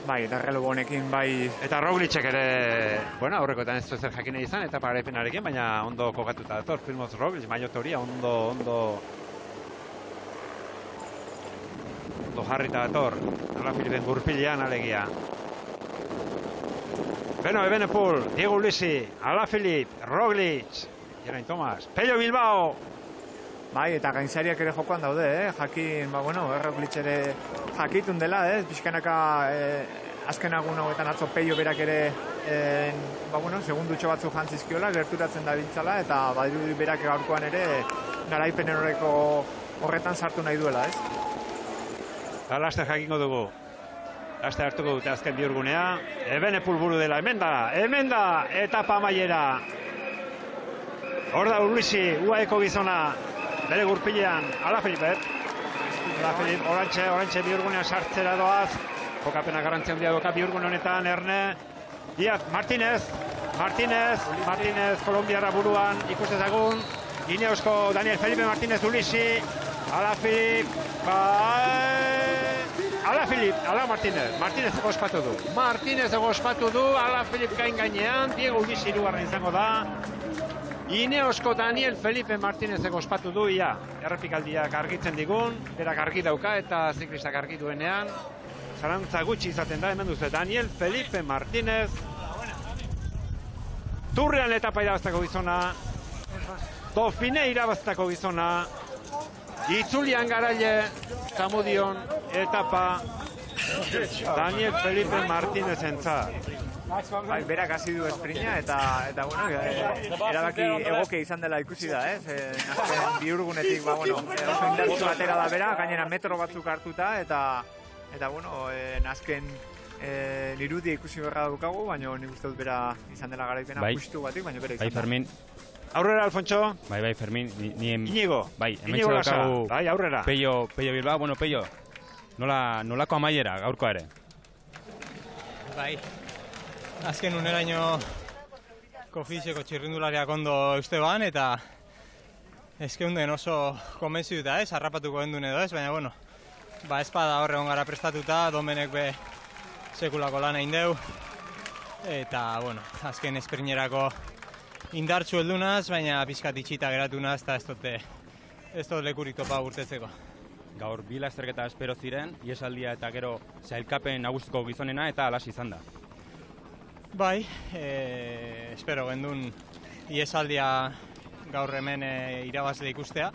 Bai, eta relevo honekin bai... Eta Roglicek ere, bueno, aurrekoetan ez du zer jakine izan, eta paraipenarekin, baina ondo kokatuta dator. Primoz Roglic, maiotoria, ondo jarrita dator. Alaphilippen gurpilean alegia. Beno, Evenepoel, Diego Ulissi, Alaphilippe, Roglic, Geraint Thomas, Pello Bilbao. Bai, eta gainzariak ere jokoan daude, jakin, bueno, Roglic ere jakitun dela, pixkanaka azken agun hauetan atzo Pello berak ere, bueno, segundutxo batzu jantzizkiola, gerturatzen da biltzala, eta badirudi berak gaurkoan ere garaipen horretan sartu nahi duela, Eta laster jakingo dugu. Laster hartuko dute azken bihurgunea. Evenepoel buru dela, hemen da, etapa amaiera. Hor da Ulissi, UAEko gizona, bere gurpilean, Alaphilippe. Alaphilippe, orantxe bihurgunea sartzera doaz. Jokapena garrantzia handia doka bihurgune honetan, Erne. Diaz, Martinez, Kolombiarra buruan, ikustezagun. Ineosko Daniel Felipe Martinez Ulissi, Alaphilippe, Martinez ego ospatu du, Alaphilippe gainean, Diego Ulissi hirugarren izango da. Ineosko Daniel Felipe Martinez ego ospatu du, ia, errepikaldiak argitzen digun, berak argi dauka eta ziklistak argi duenean. Zarantza gutxi izaten da, hemen duzu, Daniel Felipe Martinez. Turrean etapa irabaztako gizona, Dauphiné irabaztako gizona, Itzulian garaile, Zamudion etapa, Daniel Felipe Martinez entzat. Bai, berak hasi du esprina eta bueno, erabaki egoke izan dela ikusi da, azken bihurgunetik, bueno, oso indartsu atera da bera, gainera metro batzuk hartuta eta bueno, azken lirudia ikusi berra daukagu, baina nik uste dut bera izan dela garaipena justu batik, baina bera izan da. Bai, Fermin. Aurrera, Alfonso. Bai, Fermin. Inigo. Bai, hemen txedakagu. Bai, aurrera. Pello Bilbao, bueno, Pello. Nolako amaiera, gaurkoa ere? Bai. Azken uneraino Kofiseko txirrindulariak ondo eusteban, eta ezkeunden oso konbentzituta harrapatuko gendun edo baina bueno, espada horre ongara prestatuta, Domenek be sekulako lan egin deu, eta bueno, azken esprinerako indartsu heldunaz, baina pixkat itxita geratunaz, eta ez dut lekurik topa urtetzeko. Gaur bi lasterketa espero ziren, iesaldia eta gero sailkapen nagusiko gizonena eta alas izan da. Bai, espero gendun iesaldia gaur hemen irabazle ikustea.